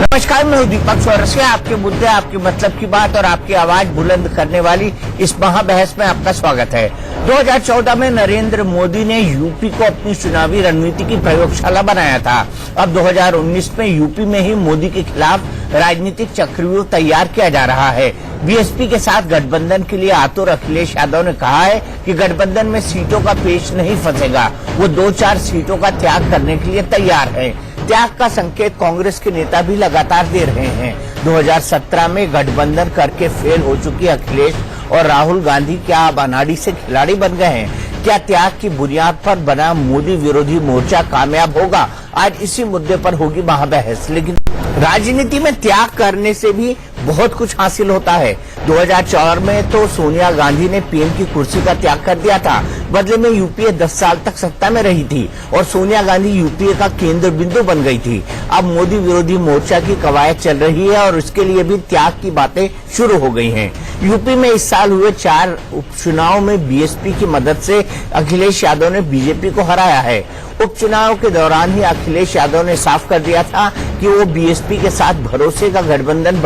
नमस्कार, मैं हूं दीपक चौरसिया। आपके मुद्दे, आपके मतलब की बात और आपकी आवाज बुलंद करने वाली इस महाबहस में आपका स्वागत है। 2014 में नरेंद्र मोदी ने यूपी को अपनी चुनावी रणनीति की प्रयोगशाला बनाया था। अब 2019 में यूपी में ही मोदी के खिलाफ राजनीतिक चक्रव्यूह तैयार किया जा रहा है। बीएसपी के साथ गठबंधन के लिए आतुर अखिलेश यादव ने कहा है कि गठबंधन में सीटों का पेच नहीं फंसेगा। वो 2-4 सीटों का त्याग करने के लिए तैयार है। त्याग का संकेत कांग्रेस के नेता भी लगातार दे रहे हैं। 2017 में गठबंधन करके फेल हो चुकी अखिलेश और राहुल गांधी क्या अब अनाड़ी से खिलाड़ी बन गए हैं? क्या त्याग की बुनियाद पर बना मोदी विरोधी मोर्चा कामयाब होगा? आज इसी मुद्दे पर होगी महाबहस। लेकिन राजनीति में त्याग करने से भी बहुत कुछ हासिल होता है। 2004 में तो सोनिया गांधी ने पीएम की कुर्सी का त्याग कर दिया था। बदले में यूपीए 10 साल तक सत्ता में रही थी और सोनिया गांधी यूपीए का केंद्र बिंदु बन गई थी। अब मोदी विरोधी मोर्चा की कवायद चल रही है और उसके लिए भी त्याग की बातें शुरू हो गई हैं। यूपी में इस साल हुए 4 उपचुनाव में बीएसपी की मदद से अखिलेश यादव ने बीजेपी को हराया है। उपचुनाव के दौरान ही अखिलेश यादव ने साफ कर दिया था कि वो बीएसपी के साथ भरोसे का गठबंधन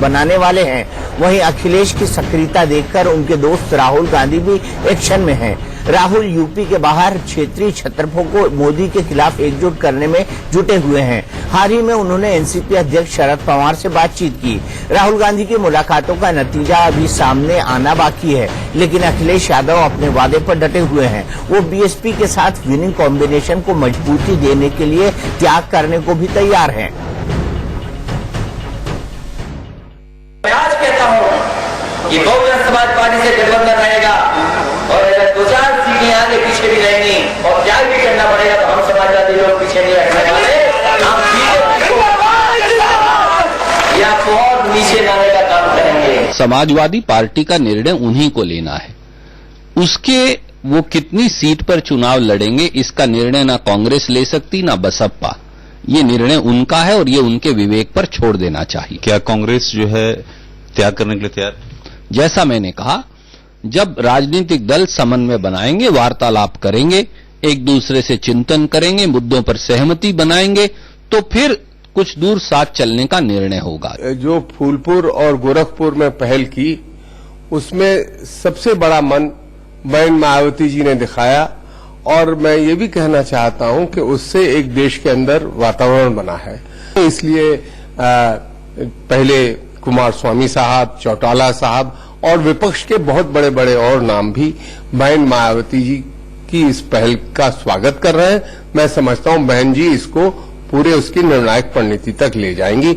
बनाने वाले हैं। वहीं अखिलेश की सक्रियता देखकर उनके दोस्त राहुल गांधी भी एक्शन में हैं। राहुल यूपी के बाहर क्षेत्रीय छत्रपों को मोदी के खिलाफ एकजुट करने में जुटे हुए हैं। हाल ही में उन्होंने एनसीपी अध्यक्ष शरद पवार से बातचीत की। राहुल गांधी की मुलाकातों का नतीजा अभी सामने आना बाकी है, लेकिन अखिलेश यादव अपने वादे पर डटे हुए हैं। वो बीएसपी के साथ विनिंग कॉम्बिनेशन को मजबूती देने के लिए त्याग करने को भी तैयार हैं। मैं आज कहता हूं कि बहुजन समाज पार्टी से गठबंधन रहेगा और अगर 2-4 सीटें आगे पीछे भी रहेंगी और त्याग भी करना पड़ेगा तो हम समाजवादी लोग पीछे नहीं रखने वाले। हम बीजेपी को या बहुत नीचे लाने का काम करेंगे। समाजवादी पार्टी का निर्णय उन्हीं को लेना है। उसके वो कितनी सीट पर चुनाव लड़ेंगे इसका निर्णय ना कांग्रेस ले सकती ना बसपा। ये निर्णय उनका है और ये उनके विवेक पर छोड़ देना चाहिए। क्या कांग्रेस जो है त्याग करने के लिए तैयार? जैसा मैंने कहा, जब राजनीतिक दल समन्वय बनाएंगे, वार्तालाप करेंगे, एक दूसरे से चिंतन करेंगे, मुद्दों पर सहमति बनाएंगे, तो फिर कुछ दूर साथ चलने का निर्णय होगा। जो फूलपुर और गोरखपुर में पहल की, उसमें सबसे बड़ा मन बहन मायावती जी ने दिखाया और मैं ये भी कहना चाहता हूं कि उससे एक देश के अंदर वातावरण बना है। इसलिए पहले कुमारस्वामी साहब, चौटाला साहब और विपक्ष के बहुत बड़े बड़े और नाम भी बहन मायावती जी की इस पहल का स्वागत कर रहे हैं। मैं समझता हूं बहन जी इसको पूरे उसकी निर्णायक परिणति तक ले जाएंगी।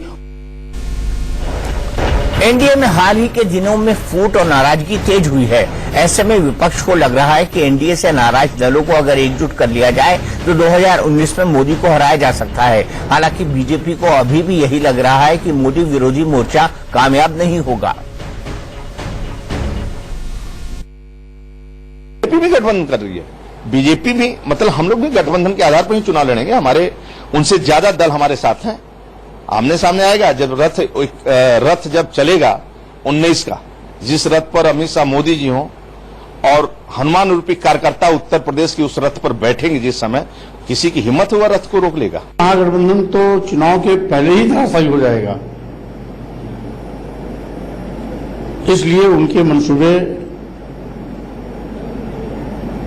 एनडीए में हाल ही के दिनों में फूट और नाराजगी तेज हुई है। ऐसे में विपक्ष को लग रहा है कि एनडीए से नाराज दलों को अगर एकजुट कर लिया जाए तो 2019 में मोदी को हराया जा सकता है। हालांकि बीजेपी को अभी भी यही लग रहा है कि मोदी विरोधी मोर्चा कामयाब नहीं होगा। बीजेपी भी गठबंधन कर रही है। बीजेपी भी, मतलब हम लोग भी गठबंधन के आधार पर ही चुनाव लड़ेंगे। हमारे उनसे ज्यादा दल हमारे साथ हैं। आमने सामने आएगा जब रथ जब चलेगा 19 का, जिस रथ पर अमित शाह मोदी जी हों और हनुमान रूपी कार्यकर्ता उत्तर प्रदेश की उस रथ पर बैठेंगे, जिस समय किसी की हिम्मत हुआ रथ को रोक लेगा। महागठबंधन तो चुनाव के पहले ही धराशायी हो जाएगा। इसलिए उनके मंसूबे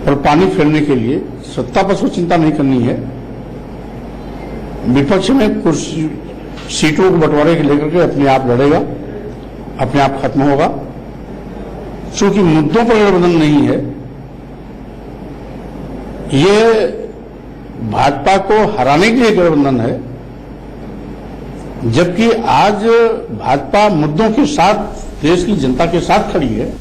पर पानी फेरने के लिए सत्ता पक्ष को चिंता नहीं करनी है। विपक्ष में कुर्सी सीटों को बंटवारे के लेकर के अपने आप लड़ेगा, अपने आप खत्म होगा। चूंकि मुद्दों पर गठबंधन नहीं है, ये भाजपा को हराने के लिए गठबंधन है, जबकि आज भाजपा मुद्दों के साथ देश की जनता के साथ खड़ी है।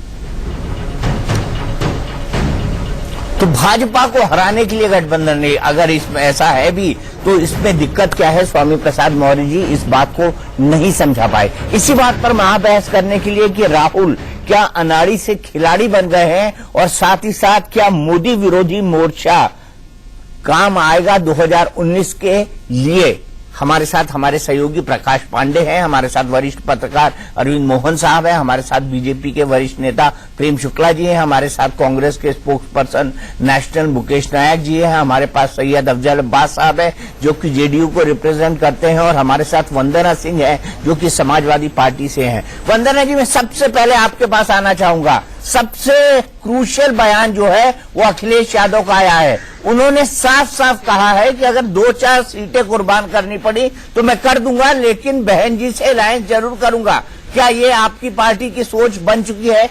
तो भाजपा को हराने के लिए गठबंधन नहीं, अगर इसमें ऐसा है भी तो इसमें दिक्कत क्या है? स्वामी प्रसाद मौर्य जी इस बात को नहीं समझा पाए। इसी बात पर महाबहस करने के लिए कि राहुल क्या अनाड़ी से खिलाड़ी बन गए हैं और साथ ही साथ क्या मोदी विरोधी मोर्चा काम आएगा 2019 के लिए? हमारे साथ हमारे सहयोगी प्रकाश पांडे हैं, हमारे साथ वरिष्ठ पत्रकार अरविंद मोहन साहब हैं, हमारे साथ बीजेपी के वरिष्ठ नेता प्रेम शुक्ला जी हैं, हमारे साथ कांग्रेस के स्पोक्स पर्सन नेशनल मुकेश नायक जी हैं, हमारे पास सैयद अफजल अब्बास साहब हैं जो कि जेडीयू को रिप्रेजेंट करते हैं, और हमारे साथ वंदना सिंह है जो कि समाजवादी पार्टी से हैं। वंदना जी, मैं सबसे पहले आपके पास आना चाहूंगा। सबसे क्रूशियल बयान जो है वो अखिलेश यादव का आया है। उन्होंने साफ साफ कहा है कि अगर 2-4 सीटें कुर्बान करनी पड़ी तो मैं कर दूंगा, लेकिन बहन जी से अलायंस जरूर करूंगा। क्या ये आपकी पार्टी की सोच बन चुकी है?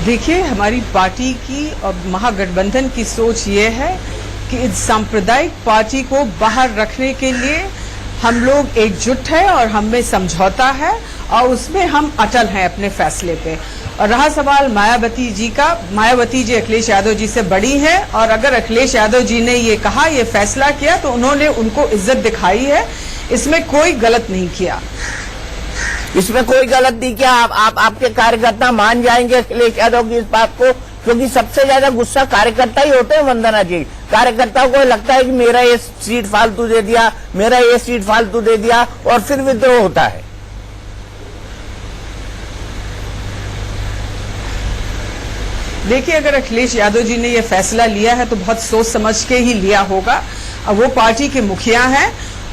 देखिए, हमारी पार्टी की और महागठबंधन की सोच ये है कि इस सांप्रदायिक पार्टी को बाहर रखने के लिए हम लोग एकजुट हैं और हम में समझौता है और उसमें हम अटल हैं अपने फैसले पे। और रहा सवाल मायावती जी का, मायावती जी अखिलेश यादव जी से बड़ी हैं और अगर अखिलेश यादव जी ने ये कहा, ये फैसला किया तो उन्होंने उनको इज्जत दिखाई है, इसमें कोई गलत नहीं किया। इसमें कोई गलत नहीं किया। आपके कार्यकर्ता मान जाएंगे अखिलेश यादव की इस बात को, क्योंकि सबसे ज्यादा गुस्सा कार्यकर्ता ही होते हैं वंदना जी। कार्यकर्ताओं को लगता है कि मेरा ये सीट फालतू दे दिया, मेरा ये सीट फालतू दे दिया, और फिर विद्रोह होता है। देखिए, अगर अखिलेश यादव जी ने यह फैसला लिया है तो बहुत सोच समझ के ही लिया होगा। अब वो पार्टी के मुखिया हैं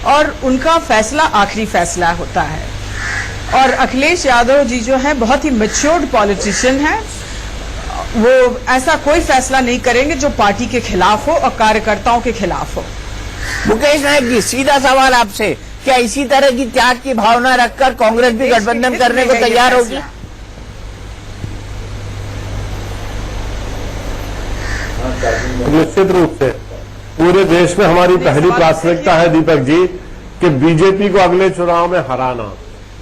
और उनका फैसला आखिरी फैसला होता है। और अखिलेश यादव जी जो हैं बहुत ही मैच्योर्ड पॉलिटिशियन हैं, वो ऐसा कोई फैसला नहीं करेंगे जो पार्टी के खिलाफ हो और कार्यकर्ताओं के खिलाफ हो। मुकेश नायक जी, सीधा सवाल आपसे, क्या इसी तरह की त्याग की भावना रखकर कांग्रेस भी गठबंधन करने को तैयार होगी? निश्चित रूप से पूरे देश में हमारी पहली प्राथमिकता है दीपक जी कि बीजेपी को अगले चुनाव में हराना।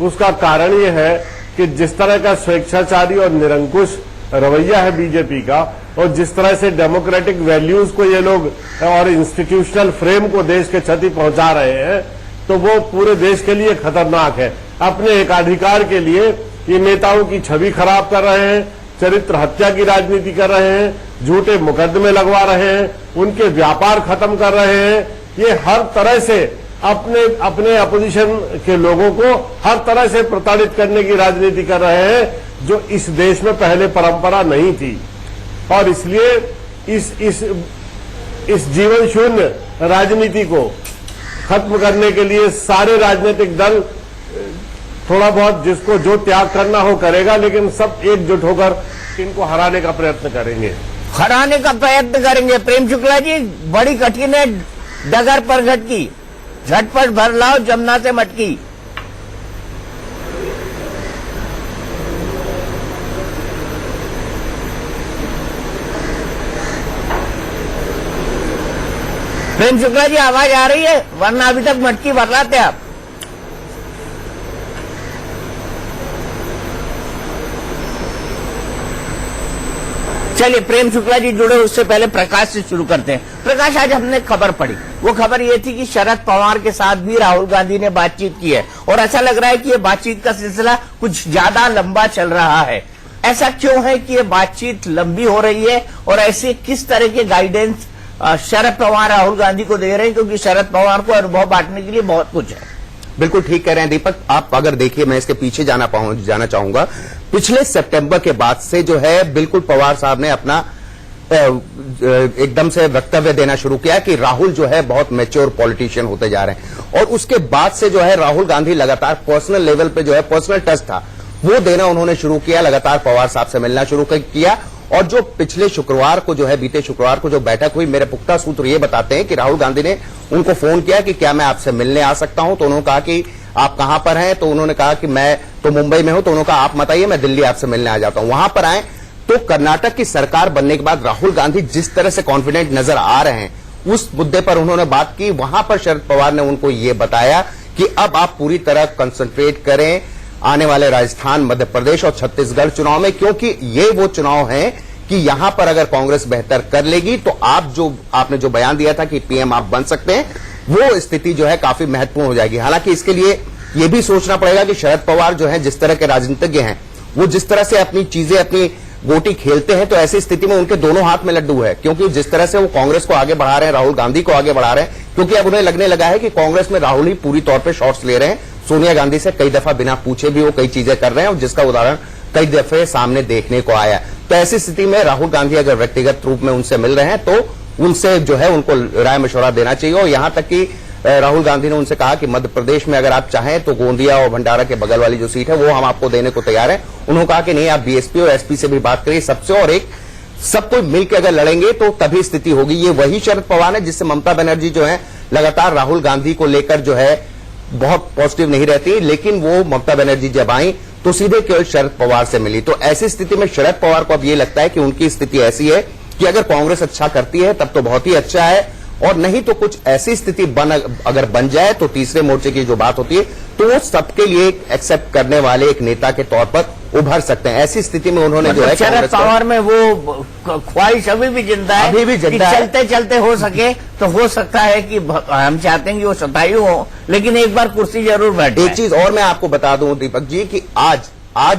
उसका कारण ये है कि जिस तरह का स्वेच्छाचारी और निरंकुश रवैया है बीजेपी का, और जिस तरह से डेमोक्रेटिक वैल्यूज को ये लोग और इंस्टीट्यूशनल फ्रेम को देश के क्षति पहुंचा रहे हैं, तो वो पूरे देश के लिए खतरनाक है। अपने एकाधिकार के लिए ये नेताओं की छवि खराब कर रहे हैं, चरित्र हत्या की राजनीति कर रहे हैं, झूठे मुकदमे लगवा रहे हैं, उनके व्यापार खत्म कर रहे हैं। ये हर तरह से अपने अपोजिशन के लोगों को हर तरह से प्रताड़ित करने की राजनीति कर रहे हैं, जो इस देश में पहले परंपरा नहीं थी। और इसलिए इस जीवन शून्य राजनीति को खत्म करने के लिए सारे राजनीतिक दल थोड़ा बहुत जिसको जो त्याग करना हो करेगा, लेकिन सब एकजुट होकर इनको हराने का प्रयत्न करेंगे। हराने का प्रयत्न करेंगे। प्रेम शुक्ला जी, बड़ी कठिन है डगर पर झटकी, झटपट भर लाओ जमुना से मटकी। प्रेम शुक्ला जी, आवाज आ रही है? वरना अभी तक मटकी भर रहे थे आप। चलिए, प्रेम शुक्ला जी जुड़े, उससे पहले प्रकाश से शुरू करते हैं। प्रकाश, आज हमने खबर पढ़ी, वो खबर ये थी कि शरद पवार के साथ भी राहुल गांधी ने बातचीत की है, और ऐसा लग रहा है कि ये बातचीत का सिलसिला कुछ ज्यादा लंबा चल रहा है। ऐसा क्यों है कि ये बातचीत लंबी हो रही है, और ऐसे किस तरह के गाइडेंस शरद पवार राहुल गांधी को दे रहे हैं? क्योंकि शरद पवार को अनुभव बांटने के लिए बहुत कुछ है। बिल्कुल ठीक कह रहे हैं दीपक। आप अगर देखिए, मैं इसके पीछे जाना चाहूंगा। पिछले सितंबर के बाद से जो है बिल्कुल पवार साहब ने अपना एकदम से वक्तव्य देना शुरू किया कि राहुल जो है बहुत मैच्योर पॉलिटिशियन होते जा रहे हैं, और उसके बाद से जो है राहुल गांधी लगातार पर्सनल लेवल पे जो है पर्सनल टच था वो देना उन्होंने शुरू किया, लगातार पवार साहब से मिलना शुरू किया। और जो पिछले शुक्रवार को जो है, बीते शुक्रवार को जो बैठक हुई, मेरे पुख्ता सूत्र ये बताते हैं कि राहुल गांधी ने उनको फोन किया कि क्या मैं आपसे मिलने आ सकता हूं, तो उन्होंने कहा कि आप कहां पर हैं, तो उन्होंने कहा कि मैं तो मुंबई में हूं, तो उन्होंने कहा आप मत आइए, मैं दिल्ली आपसे मिलने आ जाता हूं। वहां पर आए तो कर्नाटक की सरकार बनने के बाद राहुल गांधी जिस तरह से कॉन्फिडेंट नजर आ रहे हैं, उस मुद्दे पर उन्होंने बात की। वहां पर शरद पवार ने उनको ये बताया कि अब आप पूरी तरह कंसंट्रेट करें आने वाले राजस्थान, मध्य प्रदेश और छत्तीसगढ़ चुनाव में, क्योंकि ये वो चुनाव हैं कि यहां पर अगर कांग्रेस बेहतर कर लेगी तो आपने जो बयान दिया था कि पीएम आप बन सकते हैं, वो स्थिति जो है काफी महत्वपूर्ण हो जाएगी। हालांकि इसके लिए यह भी सोचना पड़ेगा कि शरद पवार जो है जिस तरह के राजनीतिज्ञ हैं, वो जिस तरह से अपनी चीजें अपनी गोटी खेलते हैं तो ऐसी स्थिति में उनके दोनों हाथ में लड्डू है, क्योंकि जिस तरह से वो कांग्रेस को आगे बढ़ा रहे हैं, राहुल गांधी को आगे बढ़ा रहे हैं, क्योंकि अब उन्हें लगने लगा है कि कांग्रेस में राहुल ही पूरी तौर पे शॉट्स ले रहे हैं। सोनिया गांधी से कई दफा बिना पूछे भी वो कई चीजें कर रहे हैं, और जिसका उदाहरण कई दफे सामने देखने को आया। तो ऐसी स्थिति में राहुल गांधी अगर व्यक्तिगत रूप में उनसे मिल रहे हैं तो उनसे जो है उनको राय मशवरा देना चाहिए। और यहां तक कि राहुल गांधी ने उनसे कहा कि मध्य प्रदेश में अगर आप चाहें तो गोंदिया और भंडारा के बगल वाली जो सीट है वो हम आपको देने को तैयार है। उन्होंने कहा कि नहीं, आप बीएसपी और एसपी से भी बात करिए, सबसे, और एक सब कोई मिलकर अगर लड़ेंगे तो तभी स्थिति होगी। ये वही शरद पवार है जिससे ममता बनर्जी जो है लगातार राहुल गांधी को लेकर जो है बहुत पॉजिटिव नहीं रहती, लेकिन वो ममता बनर्जी जब आई तो सीधे केवल शरद पवार से मिली। तो ऐसी स्थिति में शरद पवार को अब ये लगता है कि उनकी स्थिति ऐसी है कि अगर कांग्रेस अच्छा करती है तब तो बहुत ही अच्छा है, और नहीं तो कुछ ऐसी स्थिति अगर बन जाए तो तीसरे मोर्चे की जो बात होती है तो वो सबके लिए एक्सेप्ट करने वाले एक नेता के तौर पर उभर सकते हैं। ऐसी स्थिति में उन्होंने जो है शरद पवार में वो ख्वाहिश अभी भी जिंदा है, अभी भी जिंदा है। चलते चलते हो सके तो हो सकता है कि हम चाहते हैं कि वो शतायु हो, लेकिन एक बार कुर्सी जरूर बैठे। एक चीज और मैं आपको बता दूं दीपक जी कि आज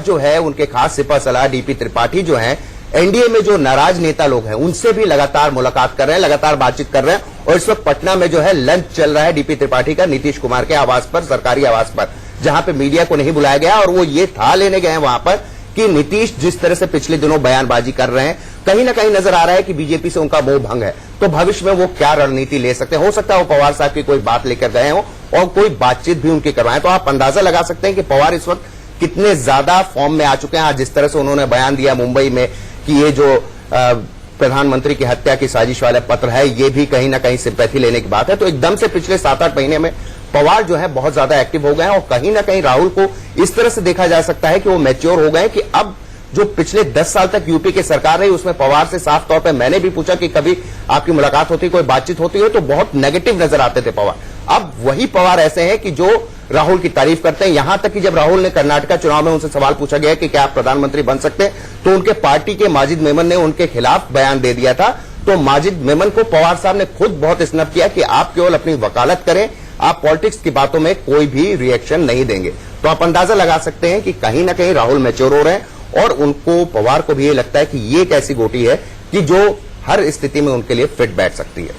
जो है उनके खास सिपह सलाह डीपी त्रिपाठी जो है एनडीए में जो नाराज नेता लोग हैं उनसे भी लगातार मुलाकात कर रहे हैं, लगातार बातचीत कर रहे हैं। और इस वक्त पटना में जो है लंच चल रहा है डीपी त्रिपाठी का नीतीश कुमार के आवास पर, सरकारी आवास पर, जहां पे मीडिया को नहीं बुलाया गया। और वो ये था लेने गए हैं वहां पर कि नीतीश जिस तरह से पिछले दिनों बयानबाजी कर रहे हैं, कहीं ना कहीं नजर आ रहा है कि बीजेपी से उनका मोह भंग है। तो भविष्य में वो क्या रणनीति ले सकते हैं, हो सकता है वो पवार साहब की कोई बात लेकर गए हो और कोई बातचीत भी उनकी करवाएं। तो आप अंदाजा लगा सकते हैं कि पवार इस वक्त कितने ज्यादा फॉर्म में आ चुके हैं। आज जिस तरह से उन्होंने बयान दिया मुंबई में कि ये जो प्रधानमंत्री की हत्या की साजिश वाला पत्र है, ये भी कहीं ना कहीं सिंपैथी लेने की बात है। तो एकदम से पिछले 7-8 महीने में पवार जो है बहुत ज्यादा एक्टिव हो गए हैं, और कहीं ना कहीं राहुल को इस तरह से देखा जा सकता है कि वो मैच्योर हो गए कि अब जो पिछले 10 साल तक यूपी की सरकार रही उसमें पवार से साफ तौर पर मैंने भी पूछा कि कभी आपकी मुलाकात होती, कोई बातचीत होती हो, तो बहुत नेगेटिव नजर आते थे पवार। अब वही पवार ऐसे हैं कि जो राहुल की तारीफ करते हैं। यहां तक कि जब राहुल ने कर्नाटका चुनाव में उनसे सवाल पूछा गया कि क्या आप प्रधानमंत्री बन सकते हैं, तो उनके पार्टी के माजिद मेमन ने उनके खिलाफ बयान दे दिया था। तो माजिद मेमन को पवार साहब ने खुद बहुत स्नब किया कि आप केवल अपनी वकालत करें, आप पॉलिटिक्स की बातों में कोई भी रिएक्शन नहीं देंगे। तो आप अंदाजा लगा सकते हैं कि कहीं ना कहीं राहुल मैच्योर हो रहे हैं, और उनको पवार को भी ये लगता है कि ये एक ऐसी गोटी है कि जो हर स्थिति में उनके लिए फिट बैठ सकती है।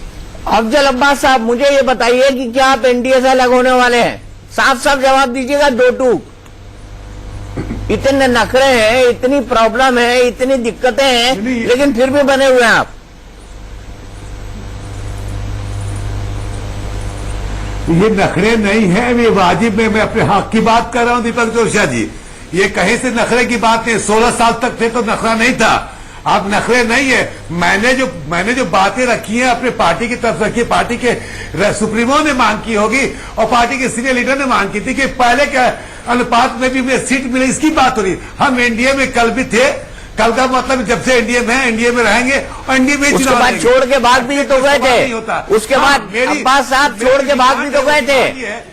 अफजल अब्बास साहब, मुझे ये बताइए कि क्या आप एनडीए से अलग होने वाले हैं? साफ साफ जवाब दीजिएगा, दो टूक। इतने नखरे हैं, इतनी प्रॉब्लम है, इतनी दिक्कतें हैं, लेकिन फिर भी बने हुए हैं आप। ये नखरे नहीं है, ये वाजिब में मैं अपने हक की बात कर रहा हूं दीपक जोशिया जी। ये कहीं से नखरे की बात नहीं, 16 साल तक थे तो नखरा नहीं था, अब नखरे नहीं है। मैंने जो बातें रखी हैं अपने पार्टी की तरफ रखी है, पार्टी के सुप्रीमो ने मांग की होगी और पार्टी के सीनियर लीडर ने मांग की थी कि पहले के अनुपात में भी सीट मिले, इसकी बात हो रही। हम एनडीए में कल भी थे, कल का मतलब जब से एनडीए में एनडीए में रहेंगे और एनडीए में उसके बाद छोड़ के भाग भी तो गए थे, उसके बाद अब्बास साहब छोड़ के भाग भी तो गए थे।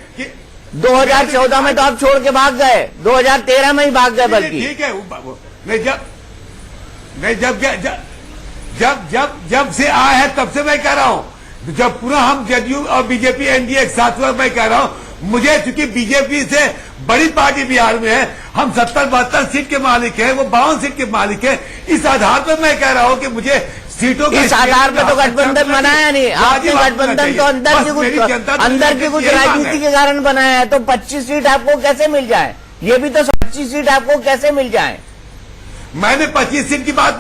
2014 में तो आप छोड़ के भाग गए, 2013 में ही भाग गए बल्कि। ठीक है, जब से आया है तब से मैं कह रहा हूं, जब पूरा हम जदयू और बीजेपी एनडीए एक साथ हुआ, मैं कह रहा हूं मुझे चूंकि बीजेपी से बड़ी पार्टी बिहार में है, हम 70-72 सीट के मालिक हैं, वो 52 सीट के मालिक है। इस आधार पर मैं कह रहा हूं कि मुझे सीटों इस आधार पर तो गठबंधन बनाया नहीं आपने। गठबंधन तो अंदर की कुछ राजनीति के कारण बनाया है। तो 25 सीट आपको कैसे मिल जाए? ये भी तो 25 सीट आपको कैसे मिल जाए? मैंने 25 सीट की बात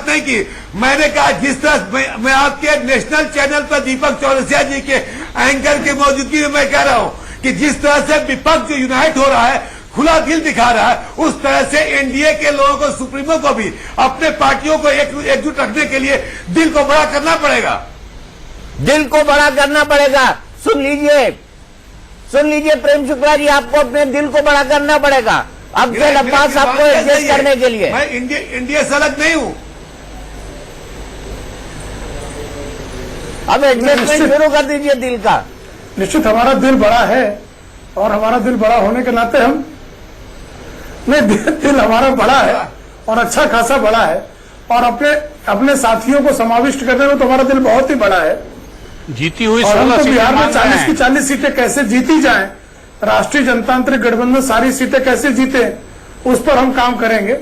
नहीं की। मैंने कहा जिस तरह मैं आपके नेशनल चैनल पर दीपक चौरसिया जी के एंकर के मौजूदगी में मैं कह रहा हूं कि जिस तरह से विपक्ष जो यूनाइट हो रहा है, खुला दिल दिखा रहा है, उस तरह से एनडीए के लोगों को, सुप्रीमो को भी अपने पार्टियों को एकजुट रखने के लिए दिल को बड़ा करना पड़ेगा। दिल को बड़ा करना पड़ेगा। सुन लीजिए प्रेम शुक्ला जी, आपको अपने दिल को बड़ा करना पड़ेगा अफजल अब्बास साहब को एडजस्ट करने के लिए। मैं इंडिया से अलग नहीं हूं। अब एडजस्टमेंट शुरू कर दीजिए दिल का। निश्चित हमारा दिल बड़ा है, और हमारा दिल बड़ा होने के नाते हम दिल हमारा बड़ा है और अच्छा खासा बड़ा है, और अपने साथियों को समाविष्ट करने में तो हमारा दिल बहुत ही बड़ा है। जीती हुई और हम तो बिहार में 40 की 40 सीटें कैसे जीती जाएं, राष्ट्रीय जनतांत्रिक गठबंधन सारी सीटें कैसे जीते, उस पर हम काम करेंगे।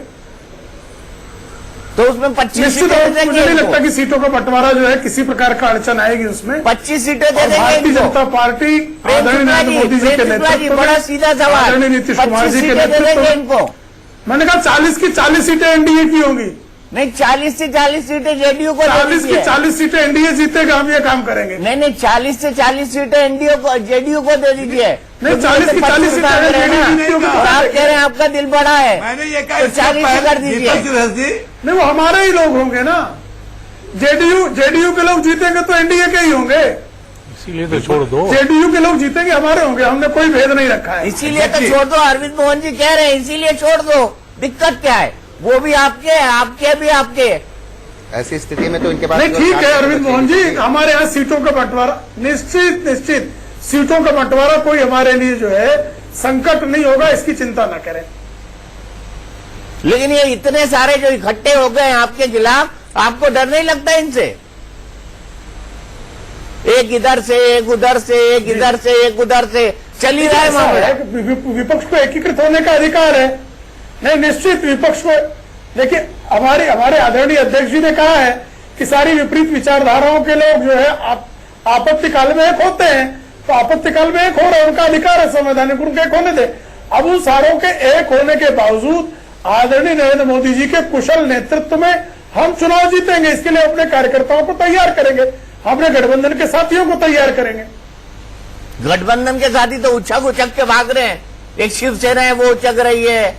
तो उसमें 25 निश्चित सीटें रूप दे से देंगे मुझे नहीं इनको। लगता कि सीटों का बंटवारा जो है किसी प्रकार का अड़चन आएगी उसमें। 25 सीटें दे और देंगे भारतीय इनको। जनता पार्टी प्रेम आदरणीय शुक्ला नरेंद्र मोदी जी के प्रेम शुक्ला नेतृत्व बड़ा में, सीधा सवाल, आदरणीय नीतीश कुमार 25 जी के सीटें दे देंगे नेतृत्व में, इनको। मैंने कहा 40 की 40 सीटें एनडीए की होंगी। नहीं, 40 से 40 सीटें जेडीयू को दे 40 की दीजिए। 40 सीटें एनडीए जीतेगा, हम ये काम करेंगे। नहीं, 40 से 40 सीटें एनडीए को जेडीयू को दे दीजिए। नहीं, 40 की 40 सीटें मांग रहे हैं ना। जेडीयू की और आप कह रहे हैं आपका दिल बड़ा है, मैंने ये कहा तो इसका 40 पहले कर दीजिए। दीपक सुरेश जी, नहीं, वो हमारे ही लोग होंगे ना। जेडीयू के लोग जीतेंगे तो एनडीए के ही होंगे। इसीलिए तो छोड़ दो। जेडीयू के लोग जीतेंगे, हमारे होंगे, हमने कोई भेद नहीं रखा है। इसीलिए तो छोड़ दो। अरविंद मोहन जी कह रहे हैं इसीलिए छोड़ दो। दिक्कत क्या है? वो भी आपके हैं, आपके भी आपके। ऐसी स्थिति में तो इनके पास नहीं, ठीक है अरविंद मोहन जी, हमारे यहाँ सीटों का बंटवारा निश्चित सीटों का बंटवारा कोई हमारे लिए जो है संकट नहीं होगा, इसकी चिंता न करें। लेकिन ये इतने सारे जो इकट्ठे हो गए हैं आपके खिलाफ, आपको डर नहीं लगता इनसे? एक इधर से, एक उधर से, एक इधर से, एक उधर से चल ही रहा है मामला। विपक्ष को एकीकृत होने का अधिकार है। नहीं, निश्चित विपक्ष को देखिए, हमारे आदरणीय अध्यक्ष जी ने कहा है कि सारी विपरीत विचारधाराओं के लोग जो है आपत्ति काल में एक होते हैं, तो आपत्ति काल में एक हो रहे हैं, उनका अधिकार है संवैधानिक, उनके एक होने दे। अब उन सारों के एक होने के बावजूद आदरणीय नरेंद्र मोदी जी के कुशल नेतृत्व में हम चुनाव जीतेंगे। इसके लिए अपने कार्यकर्ताओं को तैयार करेंगे, अपने गठबंधन के साथियों को तैयार करेंगे। गठबंधन के साथी तो उछक उछक के भाग रहे हैं। एक शिवसेना है वो उछक रही है,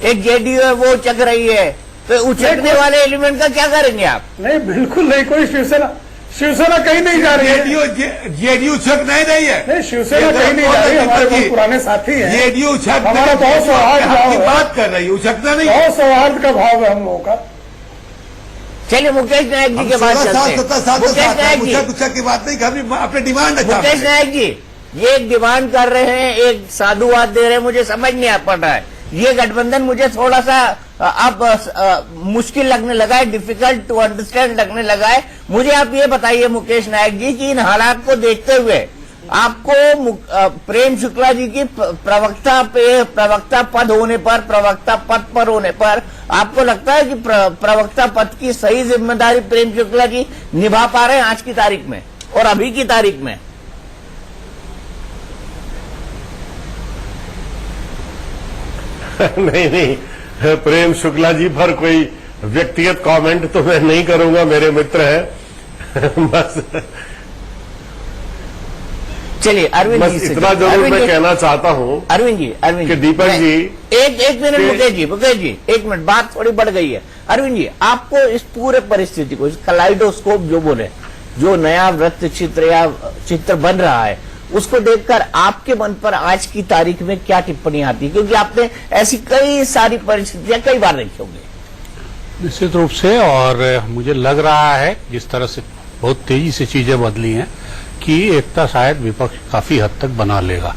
एक जेडीयू है वो उछक रही है, तो उछकने वाले एलिमेंट का क्या करेंगे आप? नहीं, बिल्कुल नहीं, कोई शिवसेना कहीं नहीं जा रही है। जेडीयू छक नहीं रही है। नहीं, शिवसेना कहीं नहीं जा रही है, हमारे बहुत पुराने साथी हैं। जेडीयू छक हमारा बहुत सौहार्द भाव है, बात कर रही है, उछकना नहीं। बहुत सौहार्द का भाव है हम लोगों का। चलिए मुकेश नायक जी के पास चलते हैं। मुकेश नायक जी, उछक की बात नहीं, कभी अपने डिमांड मुकेश नायक जी, ये एक डिमांड कर रहे हैं, एक साधुवाद दे रहे हैं, मुझे समझ नहीं आ पड़ रहा है। ये गठबंधन मुझे थोड़ा सा अब मुश्किल लगने लगा है, डिफिकल्ट टू अंडरस्टैंड लगने लगा है। मुझे आप ये बताइए मुकेश नायक जी कि इन हालात को देखते हुए आपको प्रेम शुक्ला जी की प्रवक्ता पद होने पर, प्रवक्ता पद पर होने पर आपको लगता है कि प्रवक्ता पद की सही जिम्मेदारी प्रेम शुक्ला जी निभा पा रहे हैं आज की तारीख में और अभी की तारीख में? नहीं, प्रेम शुक्ला जी पर कोई व्यक्तिगत कमेंट तो मैं नहीं करूंगा, मेरे मित्र हैं। बस चलिए अरविंद बस जी से इतना जरूर मैं कहना चाहता हूँ अरविंद जी कि दीपक जी एक मिनट मुकेश जी एक मिनट, बात थोड़ी बढ़ गई है। अरविंद जी, आपको इस पूरे परिस्थिति को, इस कलाइडोस्कोप जो बोले, जो नया वृत्त चित्र या चित्र बन रहा है, उसको देखकर आपके मन पर आज की तारीख में क्या टिप्पणी आती है? क्योंकि आपने ऐसी कई सारी परिस्थितियां कई बार देखी होंगी। निश्चित रूप से, और मुझे लग रहा है जिस तरह से बहुत तेजी से चीजें बदली हैं कि एकता शायद विपक्ष काफी हद तक बना लेगा।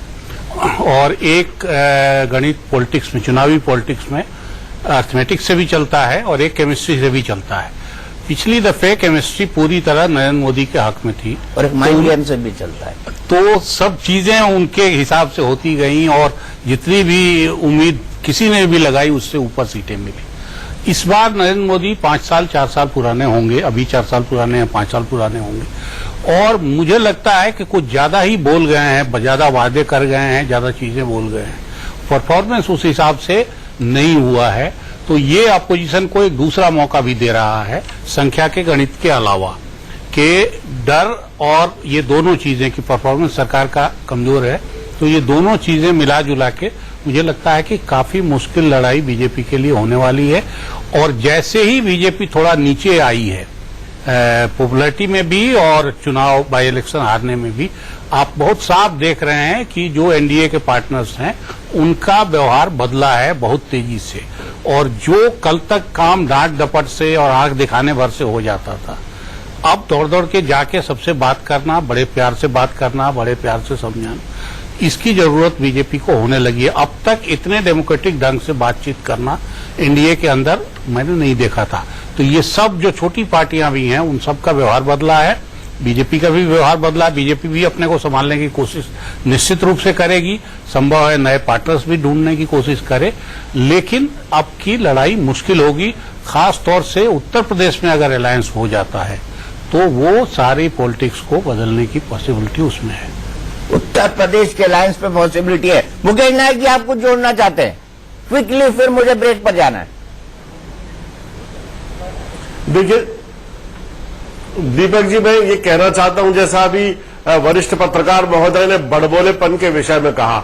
और एक गणित पॉलिटिक्स में, चुनावी पॉलिटिक्स में अर्थमेटिक्स से भी चलता है और एक केमिस्ट्री से भी चलता है। पिछली दफे केमिस्ट्री पूरी तरह नरेंद्र मोदी के हक में थी और एक माइंड गेम से भी चलता है, तो सब चीजें उनके हिसाब से होती गई और जितनी भी उम्मीद किसी ने भी लगाई उससे ऊपर सीटें मिली। इस बार नरेंद्र मोदी 5 साल 4 साल पुराने होंगे, अभी 4 साल पुराने हैं, 5 साल पुराने होंगे, और मुझे लगता है कि कुछ ज्यादा ही बोल गए हैं, ज्यादा वादे कर गए हैं, ज्यादा चीजें बोल गए हैं। परफॉर्मेंस उस हिसाब से नहीं हुआ है, तो ये अपोजिशन को एक दूसरा मौका भी दे रहा है संख्या के गणित के अलावा, कि डर और ये दोनों चीजें कि परफॉर्मेंस सरकार का कमजोर है, तो ये दोनों चीजें मिला जुला के मुझे लगता है कि काफी मुश्किल लड़ाई बीजेपी के लिए होने वाली है। और जैसे ही बीजेपी थोड़ा नीचे आई है पॉपुलैरिटी में भी और चुनाव बाई इलेक्शन हारने में भी, आप बहुत साफ देख रहे हैं कि जो एनडीए के पार्टनर्स हैं उनका व्यवहार बदला है बहुत तेजी से। और जो कल तक काम डांट डपट से और आंख दिखाने भर से हो जाता था, अब दौड़ दौड़ के जाके सबसे बात करना, बड़े प्यार से बात करना, बड़े प्यार से समझाना, इसकी जरूरत बीजेपी को होने लगी है। अब तक इतने डेमोक्रेटिक ढंग से बातचीत करना एनडीए के अंदर मैंने नहीं देखा था। तो ये सब जो छोटी पार्टियां भी हैं उन सब का व्यवहार बदला है बीजेपी का भी व्यवहार बदला, बीजेपी भी अपने को संभालने की कोशिश निश्चित रूप से करेगी, संभव है नए पार्टनर्स भी ढूंढने की कोशिश करे, लेकिन अब की लड़ाई मुश्किल होगी। खास तौर से उत्तर प्रदेश में अगर अलायंस हो जाता है तो वो सारी पॉलिटिक्स को बदलने की पॉसिबिलिटी उसमें है। उत्तर प्रदेश के अलायंस पे पॉसिबिलिटी है। मुकेश नायक जी, आप कुछ जोड़ना चाहते हैं क्विकली, फिर मुझे ब्रेक पर जाना है। देखिए दीपक जी, मैं ये कहना चाहता हूं, जैसा अभी वरिष्ठ पत्रकार महोदय ने बड़बोलेपन के विषय में कहा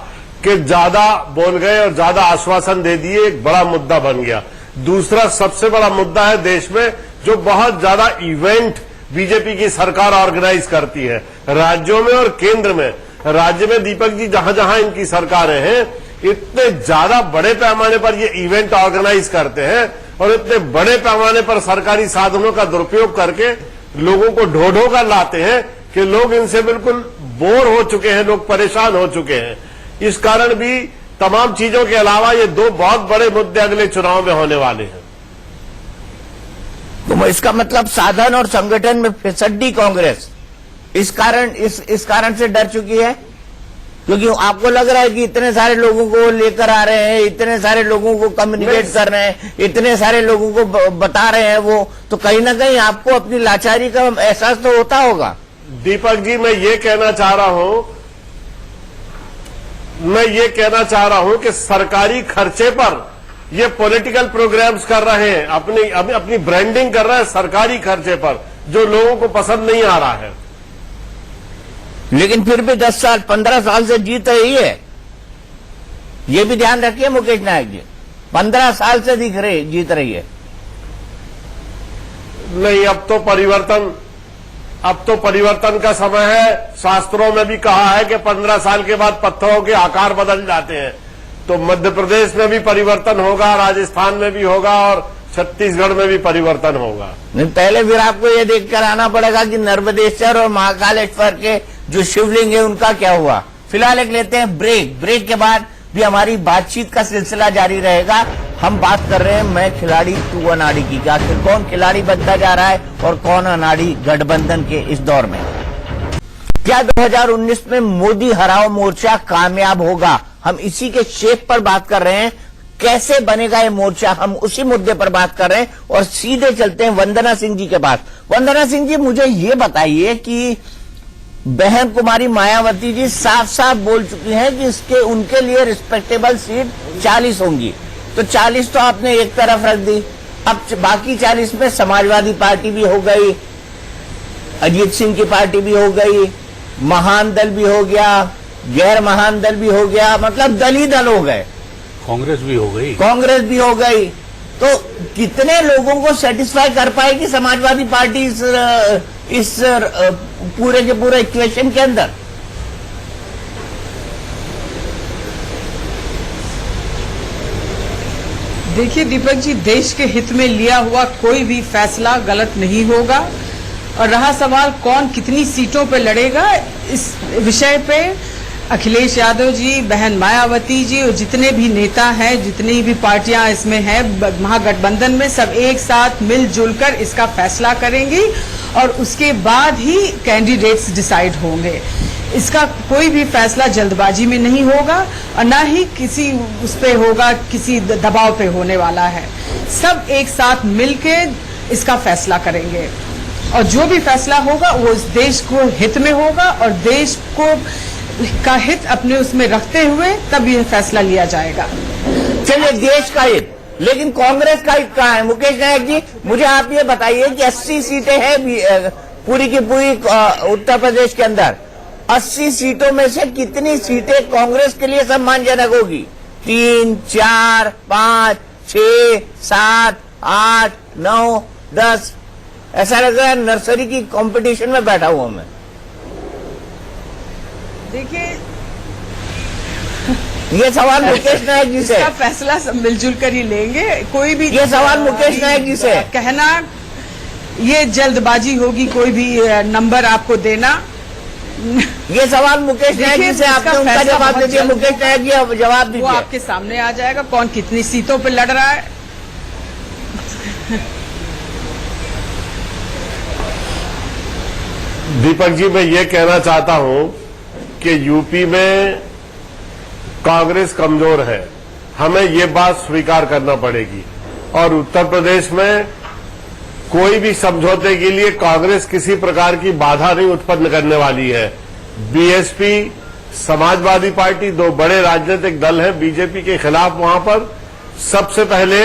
कि ज्यादा बोल गए और ज्यादा आश्वासन दे दिए, एक बड़ा मुद्दा बन गया। दूसरा सबसे बड़ा मुद्दा है देश में जो बहुत ज्यादा इवेंट बीजेपी की सरकार ऑर्गेनाइज करती है राज्यों में और केंद्र में। राज्य में दीपक जी जहां जहां इनकी सरकारें हैं, इतने ज्यादा बड़े पैमाने पर ये इवेंट ऑर्गेनाइज करते हैं और इतने बड़े पैमाने पर सरकारी साधनों का दुरुपयोग करके लोगों को ढो ढो कर लाते हैं कि लोग इनसे बिल्कुल बोर हो चुके हैं, लोग परेशान हो चुके हैं। इस कारण भी तमाम चीजों के अलावा ये दो बहुत बड़े मुद्दे अगले चुनाव में होने वाले हैं। तो इसका मतलब साधन और संगठन में फिसड्डी कांग्रेस इस कारण से डर चुकी है, क्योंकि आपको लग रहा है कि इतने सारे लोगों को लेकर आ रहे हैं, इतने सारे लोगों को कम्युनिकेट कर रहे हैं, इतने सारे लोगों को बता रहे हैं, वो तो कहीं ना कहीं आपको अपनी लाचारी का एहसास तो होता होगा। दीपक जी, मैं ये कहना चाह रहा हूं कि सरकारी खर्चे पर ये पॉलिटिकल प्रोग्राम्स कर रहे हैं, अपनी ब्रांडिंग कर रहे हैं सरकारी खर्चे पर, जो लोगों को पसंद नहीं आ रहा है। लेकिन फिर भी 10 साल 15 साल से जीत रही है, ये भी ध्यान रखिए मुकेश नायक जी, 15 साल से जीत रही है। नहीं, अब तो परिवर्तन का समय है। शास्त्रों में भी कहा है कि 15 साल के बाद पत्थरों के आकार बदल जाते हैं। तो मध्य प्रदेश में भी परिवर्तन होगा, राजस्थान में भी होगा और छत्तीसगढ़ में भी परिवर्तन होगा। नहीं, पहले फिर आपको ये देखकर आना पड़ेगा कि नर्मदेश्वर और महाकालेश्वर के जो शिवलिंग है उनका क्या हुआ। फिलहाल एक लेते हैं ब्रेक के बाद भी हमारी बातचीत का सिलसिला जारी रहेगा। हम बात कर रहे हैं मैं खिलाड़ी तू अनाड़ी की, आखिर कौन खिलाड़ी बनता जा रहा है और कौन अनाड़ी गठबंधन के इस दौर में। क्या 2019 में मोदी हराओ मोर्चा कामयाब होगा? हम इसी के शेप पर बात कर रहे हैं, कैसे बनेगा ये मोर्चा, हम उसी मुद्दे पर बात कर रहे हैं और सीधे चलते हैं वंदना सिंह जी के पास। वंदना सिंह जी, मुझे ये बताइए कि बहन कुमारी मायावती जी साफ साफ बोल चुकी हैं कि इसके उनके लिए रिस्पेक्टेबल सीट 40 होंगी, तो 40 तो आपने एक तरफ रख दी, अब बाकी 40 में समाजवादी पार्टी भी हो गई, अजीत सिंह की पार्टी भी हो गई, महान दल भी हो गया, गैर महान दल भी हो गया, मतलब दल ही दल हो गए, कांग्रेस भी हो गई। तो कितने लोगों को सेटिस्फाई कर पाएगी समाजवादी पार्टी इस पूरे के पूरे इक्वेशन के अंदर? देखिए दीपक जी, देश के हित में लिया हुआ कोई भी फैसला गलत नहीं होगा, और रहा सवाल कौन कितनी सीटों पर लड़ेगा, इस विषय पे अखिलेश यादव जी, बहन मायावती जी और जितने भी नेता हैं, जितनी भी पार्टियां इसमें हैं महागठबंधन में, सब एक साथ मिलजुल कर इसका फैसला करेंगी और उसके बाद ही कैंडिडेट्स डिसाइड होंगे। इसका कोई भी फैसला जल्दबाजी में नहीं होगा और ना ही किसी उस पे होगा, किसी दबाव पे होने वाला है। सब एक साथ मिलके इसका फैसला करेंगे और जो भी फैसला होगा वो इस देश को हित में होगा और देश को का हित अपने उसमें रखते हुए तब यह फैसला लिया जाएगा। चलिए, देश का हित, लेकिन कांग्रेस का हित कहाँ है? मुकेश नायक जी, मुझे आप ये बताइए कि 80 सीटें हैं पूरी की पूरी उत्तर प्रदेश के अंदर, 80 सीटों में से कितनी सीटें कांग्रेस के लिए सम्मानजनक होगी? 3, 4, 5, 6, 7, 8, 9, 10, ऐसा लग रहा है नर्सरी की कंपटीशन में बैठा हुआ मैं। देखिए, ये सवाल मुकेश नायक जी से, इसका फैसला सब मिलजुल कर ही लेंगे। कोई भी ये सवाल मुकेश नायक जी से कहना ये जल्दबाजी होगी, कोई भी नंबर आपको देना। ये सवाल मुकेश नायक जी से आपने उनका जवाब दे दिया। मुकेश नायक जी जवाब दीजिए। वो आपके सामने आ जाएगा कौन कितनी सीटों पर लड़ रहा है। दीपक जी, मैं ये कहना चाहता हूं कि यूपी में कांग्रेस कमजोर है, हमें ये बात स्वीकार करना पड़ेगी। और उत्तर प्रदेश में कोई भी समझौते के लिए कांग्रेस किसी प्रकार की बाधा नहीं उत्पन्न करने वाली है। बीएसपी, समाजवादी पार्टी, दो बड़े राजनीतिक दल हैं बीजेपी के खिलाफ, वहां पर सबसे पहले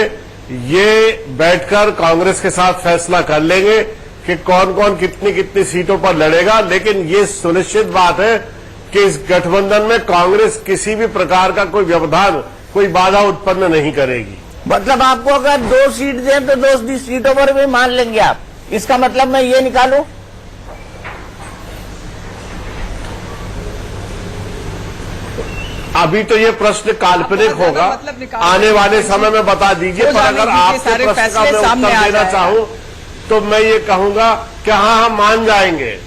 ये बैठकर कांग्रेस के साथ फैसला कर लेंगे कि कौन कौन कितनी कितनी सीटों पर लड़ेगा। लेकिन ये सुनिश्चित बात है कि इस गठबंधन में कांग्रेस किसी भी प्रकार का कोई व्यवधान, कोई बाधा उत्पन्न नहीं करेगी। मतलब आपको अगर 2 सीट दें तो 2 सीटों पर भी मान लेंगे आप, इसका मतलब मैं ये निकालूं? अभी तो ये प्रश्न काल्पनिक होगा, मतलब आने वाले समय में बता दीजिए। पर अगर आपके प्रश्न का मैं उत्तर देना चाहूं तो मैं ये कहूंगा कि हाँ, हम मान जाएंगे।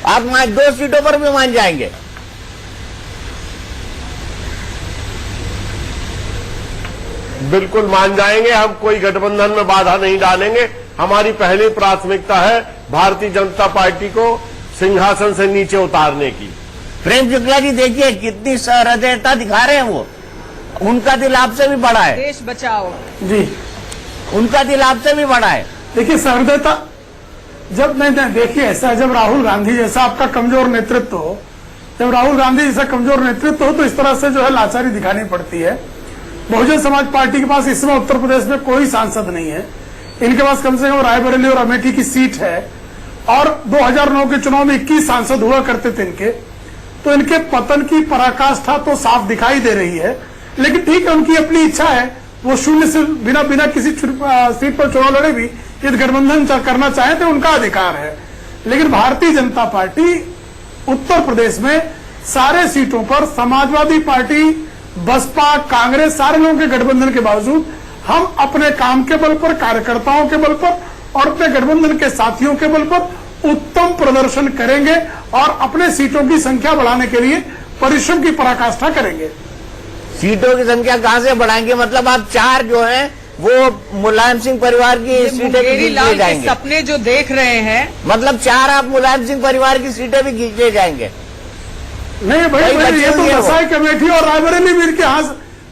आप 2 सीटों पर भी मान जाएंगे? बिल्कुल मान जाएंगे। हम कोई गठबंधन में बाधा नहीं डालेंगे। हमारी पहली प्राथमिकता है भारतीय जनता पार्टी को सिंहासन से नीचे उतारने की। प्रेम शुक्ला जी, देखिए कितनी सहृदयता दिखा रहे हैं वो। उनका दिल आपसे भी बड़ा है। देश बचाओ जी, उनका दिल आपसे भी बड़ा है। देखिए सहृदयता जब मैं देखिए ऐसा, जब राहुल गांधी जैसा आपका कमजोर नेतृत्व हो, जब राहुल गांधी जैसा कमजोर नेतृत्व हो तो इस तरह से जो है लाचारी दिखानी पड़ती है। बहुजन समाज पार्टी के पास इस समय उत्तर प्रदेश में कोई सांसद नहीं है। इनके पास कम से कम रायबरेली और अमेठी की सीट है और 2009 के चुनाव में 21 सांसद हुआ करते थे इनके। तो इनके पतन की पराकाष्ठा तो साफ दिखाई दे रही है। लेकिन ठीक है, उनकी अपनी इच्छा है, वो शून्य से बिना किसी सीट पर चुनाव लड़े भी यदि गठबंधन करना चाहे तो उनका अधिकार है। लेकिन भारतीय जनता पार्टी उत्तर प्रदेश में सारे सीटों पर समाजवादी पार्टी, बसपा, कांग्रेस, सारे लोगों के गठबंधन के बावजूद हम अपने काम के बल पर, कार्यकर्ताओं के बल पर और अपने गठबंधन के साथियों के बल पर उत्तम प्रदर्शन करेंगे और अपने सीटों की संख्या बढ़ाने के लिए परिश्रम की पराकाष्ठा करेंगे। सीटों की संख्या कहां से बढ़ाएंगे? मतलब आप 4 जो हैं वो मुलायम सिंह परिवार की सीटें भी खींचे जाएंगे। सपने जो देख रहे हैं, मतलब 4 आप मुलायम सिंह परिवार की सीटें भी खींचे जाएंगे? नहीं भाई, ये तो दसाई कमेटी और रायबरेली भी इनके हाथ।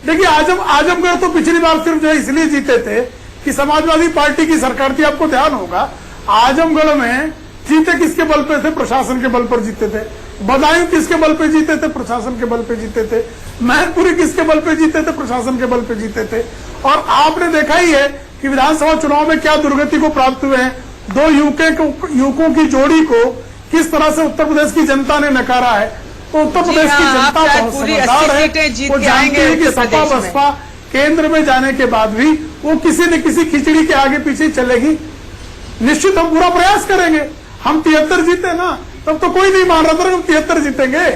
देखिए आजमगढ़ तो पिछली बार सिर्फ जो है इसलिए जीते थे कि समाजवादी पार्टी की सरकार थी। आपको ध्यान होगा आजमगढ़ में जीते किसके बल पे थे? प्रशासन के बल पर जीते थे। बदायूं किसके बल पे जीते थे? प्रशासन के बल पे जीते थे। मैनपुरी किसके बल पे जीते थे? प्रशासन के बल पे जीते थे। और आपने देखा ही है कि विधानसभा चुनाव में क्या दुर्गति को प्राप्त हुए हैं। 2 युवकों की जोड़ी को किस तरह से उत्तर प्रदेश की जनता ने नकारा है। तो उत्तर प्रदेश की जनता बहुत समझदार है, वो जानती है कि सपा बसपा केंद्र में जाने के बाद भी वो किसी न किसी खिचड़ी के आगे पीछे चलेगी। निश्चित हम पूरा प्रयास करेंगे। हम 73 जीते ना, तब तो कोई नहीं मान रहा था कि हम 73 जीतेंगे।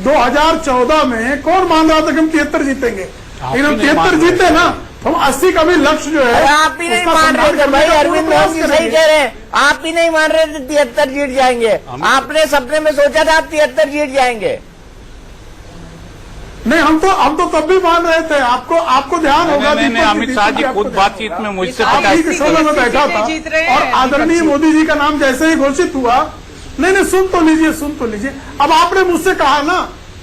2014 में कौन मान रहा था कि हम 73 जीतेंगे? लेकिन हम 73 जीते ना, तो हम 80 का भी लक्ष्य जो है आप ही नहीं मान रहे थे भाई। अरविंद मोहन जी सही कह रहे हैं, आप ही नहीं मान रहे थे 73 जीत जाएंगे। आपने सपने में सोचा था आप 73 जीत जाएंगे। नहीं, हम तो तब भी मान रहे थे। आपको ध्यान होगा अमित शाह जी खुद बातचीत में मुझसे आप ही के शोले में बैठा था और आदरणीय मोदी जी का नाम जैसे ही घोषित हुआ, नहीं सुन तो लीजिए। अब आपने मुझसे कहा ना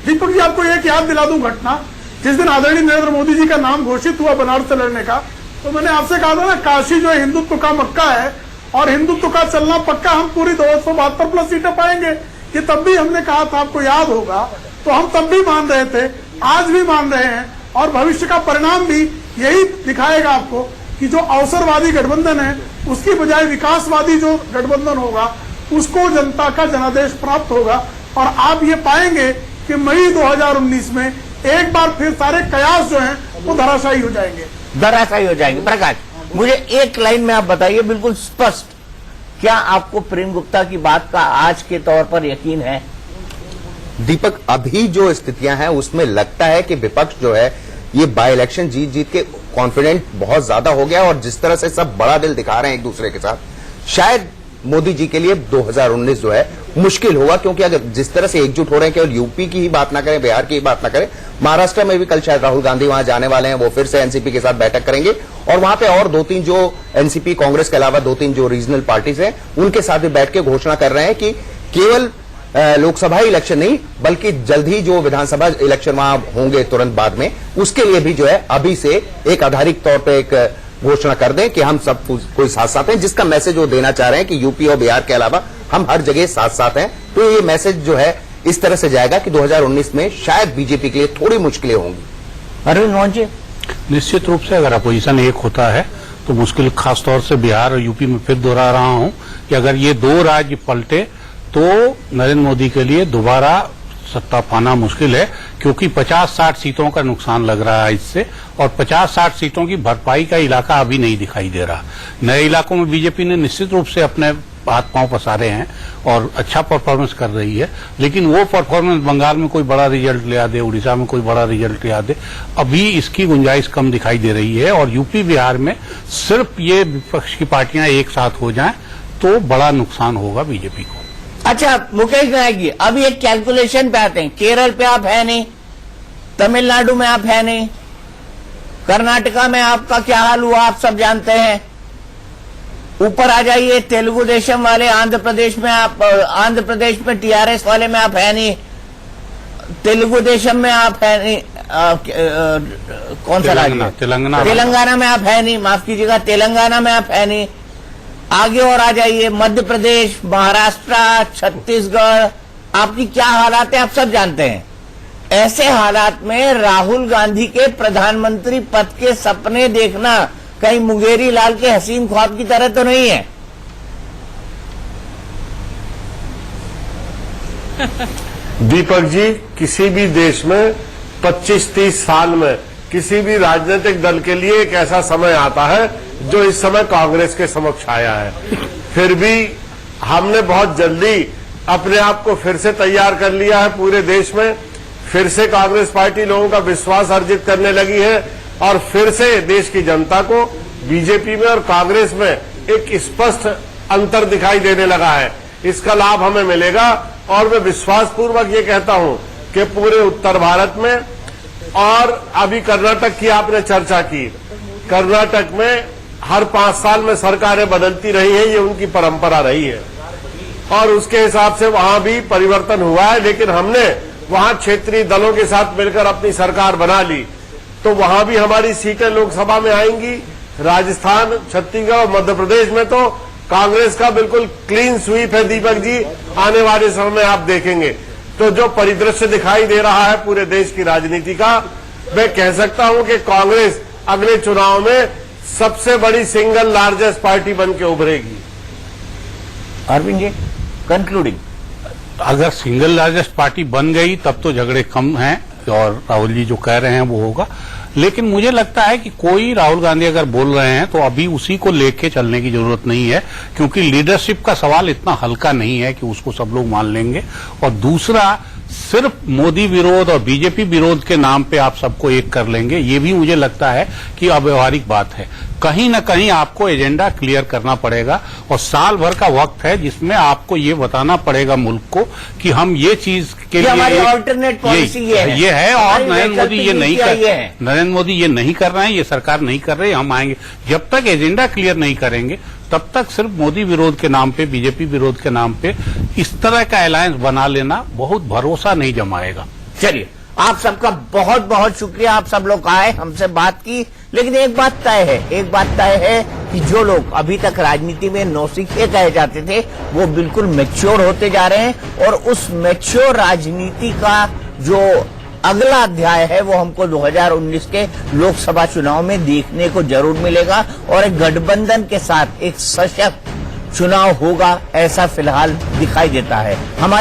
दीपक जी, आपको एक याद दिला दूं घटना। जिस दिन आदरणीय नरेंद्र मोदी जी का नाम घोषित हुआ बनारस से लड़ने का, तो मैंने आपसे कहा था ना काशी जो है हिंदुत्व का मक्का है और हिंदुत्व का चलना पक्का, हम पूरी 272+ सीटें पाएंगे। ये तब भी हमने कहा था, आपको याद होगा। तो हम तब भी मान रहे थे, आज भी मान रहे हैं और भविष्य का परिणाम भी यही दिखाएगा आपको कि जो अवसरवादी गठबंधन है उसकी बजाय विकासवादी जो गठबंधन होगा उसको जनता का जनादेश प्राप्त होगा। और आप ये पाएंगे कि मई 2019 में एक बार फिर सारे कयास जो हैं वो धराशायी हो जाएंगे। प्रकाश, मुझे एक लाइन में आप बताइए बिल्कुल स्पष्ट, क्या आपको प्रेम गुप्ता की बात का आज के तौर पर यकीन है? दीपक, अभी जो स्थितियां हैं उसमें लगता है कि विपक्ष जो है ये बाई इलेक्शन जीत के कॉन्फिडेंट बहुत ज्यादा हो गया और जिस तरह से सब बड़ा दिल दिखा रहे हैं एक दूसरे के साथ, शायद मोदी जी के लिए 2019 जो है मुश्किल होगा, क्योंकि अगर जिस तरह से एकजुट हो रहे हैं, केवल यूपी की ही बात ना करें, बिहार की ही बात ना करें, महाराष्ट्र में भी कल शायद राहुल गांधी वहां जाने वाले हैं, वो फिर से एनसीपी के साथ बैठक करेंगे और वहां पे और 2-3 जो एनसीपी कांग्रेस के अलावा 2-3 जो रीजनल पार्टीज हैं उनके साथ भी बैठ के घोषणा कर रहे हैं कि केवल लोकसभा इलेक्शन नहीं बल्कि जल्द ही जो विधानसभा इलेक्शन वहां होंगे तुरंत बाद में, उसके लिए भी जो है अभी से एक आधारिक तौर पर एक घोषणा कर दें कि हम सब कोई साथ साथ हैं, जिसका मैसेज वो देना चाह रहे हैं कि यूपी और बिहार के अलावा हम हर जगह साथ साथ हैं। तो ये मैसेज जो है इस तरह से जाएगा कि 2019 में शायद बीजेपी के लिए थोड़ी मुश्किलें होंगी। अरविंद मोहन जी, निश्चित रूप से अगर अपोजिशन एक होता है तो मुश्किल, खासतौर से बिहार और यूपी में फिर दोहरा रहा हूं कि अगर ये दो राज्य पलटे तो नरेंद्र मोदी के लिए दोबारा सत्ता पाना मुश्किल है, क्योंकि 50-60 सीटों का नुकसान लग रहा है इससे, और 50-60 सीटों की भरपाई का इलाका अभी नहीं दिखाई दे रहा। नए इलाकों में बीजेपी ने निश्चित रूप से अपने हाथ पांव पसारे हैं और अच्छा परफॉर्मेंस कर रही है, लेकिन वो परफॉर्मेंस बंगाल में कोई बड़ा रिजल्ट ले आ दे, उड़ीसा में कोई बड़ा रिजल्ट ले आ दे, अभी इसकी गुंजाइश कम दिखाई दे रही है। और यूपी बिहार में सिर्फ ये विपक्ष की पार्टियां एक साथ हो जाएं तो बड़ा नुकसान होगा बीजेपी को। अच्छा मुकेश नायक जी, अब ये कैलकुलेशन पे आते हैं। केरल पे आप है नहीं, तमिलनाडु में आप है नहीं, कर्नाटका में आपका क्या हाल हुआ आप सब जानते हैं। ऊपर आ जाइए तेलुगु देशम वाले, आंध्र प्रदेश में आप, आंध्र प्रदेश में टीआरएस वाले में आप है नहीं, तेलुगु देशम में आप है नहीं, कौन सा राज्य, तेलंगाना में आप है नहीं, माफ कीजिएगा, तेलंगाना में आप है नहीं। आगे और आ जाइए, मध्य प्रदेश, महाराष्ट्र, छत्तीसगढ़, आपकी क्या हालात है आप सब जानते हैं। ऐसे हालात में राहुल गांधी के प्रधानमंत्री पद के सपने देखना कहीं मुंगेरी लाल के हसीन ख्वाब की तरह तो नहीं है। दीपक जी, किसी भी देश में 25-30 साल में किसी भी राजनीतिक दल के लिए एक ऐसा समय आता है जो इस समय कांग्रेस के समक्ष आया है। फिर भी हमने बहुत जल्दी अपने आप को फिर से तैयार कर लिया है पूरे देश में, फिर से कांग्रेस पार्टी लोगों का विश्वास अर्जित करने लगी है और फिर से देश की जनता को बीजेपी में और कांग्रेस में एक स्पष्ट अंतर दिखाई देने लगा है। इसका लाभ हमें मिलेगा और मैं विश्वासपूर्वक ये कहता हूं कि पूरे उत्तर भारत में, और अभी कर्नाटक की आपने चर्चा की, कर्नाटक में हर 5 साल में सरकारें बदलती रही हैं, ये उनकी परंपरा रही है और उसके हिसाब से वहां भी परिवर्तन हुआ है, लेकिन हमने वहां क्षेत्रीय दलों के साथ मिलकर अपनी सरकार बना ली, तो वहां भी हमारी सीटें लोकसभा में आएंगी। राजस्थान, छत्तीसगढ़ और मध्य प्रदेश में तो कांग्रेस का बिल्कुल क्लीन स्वीप है दीपक जी, आने वाले समय में आप देखेंगे। तो जो परिदृश्य दिखाई दे रहा है पूरे देश की राजनीति का, मैं कह सकता हूं कि कांग्रेस अगले चुनाव में सबसे बड़ी सिंगल लार्जेस्ट पार्टी बन के उभरेगी। अरविंद जी, कंक्लूडिंग, अगर सिंगल लार्जेस्ट पार्टी बन गई तब तो झगड़े कम हैं और राहुल जी जो कह रहे हैं वो होगा, लेकिन मुझे लगता है कि कोई राहुल गांधी अगर बोल रहे हैं तो अभी उसी को लेके चलने की जरूरत नहीं है, क्योंकि लीडरशिप का सवाल इतना हल्का नहीं है कि उसको सब लोग मान लेंगे। और दूसरा, सिर्फ मोदी विरोध और बीजेपी विरोध के नाम पे आप सबको एक कर लेंगे, ये भी मुझे लगता है कि अव्यवहारिक बात है। कहीं न कहीं आपको एजेंडा क्लियर करना पड़ेगा और साल भर का वक्त है जिसमें आपको ये बताना पड़ेगा मुल्क को कि हम ये चीज के लिए हमारी ऑल्टरनेट पॉलिसी ये है और नरेंद्र मोदी ये नहीं कर रहे हैं, ये सरकार नहीं कर रही, हम आएंगे। जब तक एजेंडा क्लियर नहीं करेंगे तब तक सिर्फ मोदी विरोध के नाम पे, बीजेपी विरोध के नाम पे इस तरह का अलायंस बना लेना बहुत भरोसा नहीं जमाएगा। चलिए, आप सबका बहुत बहुत शुक्रिया, आप सब लोग आए, हमसे बात की, लेकिन एक बात तय है कि जो लोग अभी तक राजनीति में नौसिखिए कहे जाते थे वो बिल्कुल मैच्योर होते जा रहे हैं और उस मैच्योर राजनीति का जो अगला अध्याय है वो हमको 2019 के लोकसभा चुनाव में देखने को जरूर मिलेगा और एक गठबंधन के साथ एक सशक्त चुनाव होगा, ऐसा फिलहाल दिखाई देता है। हमारे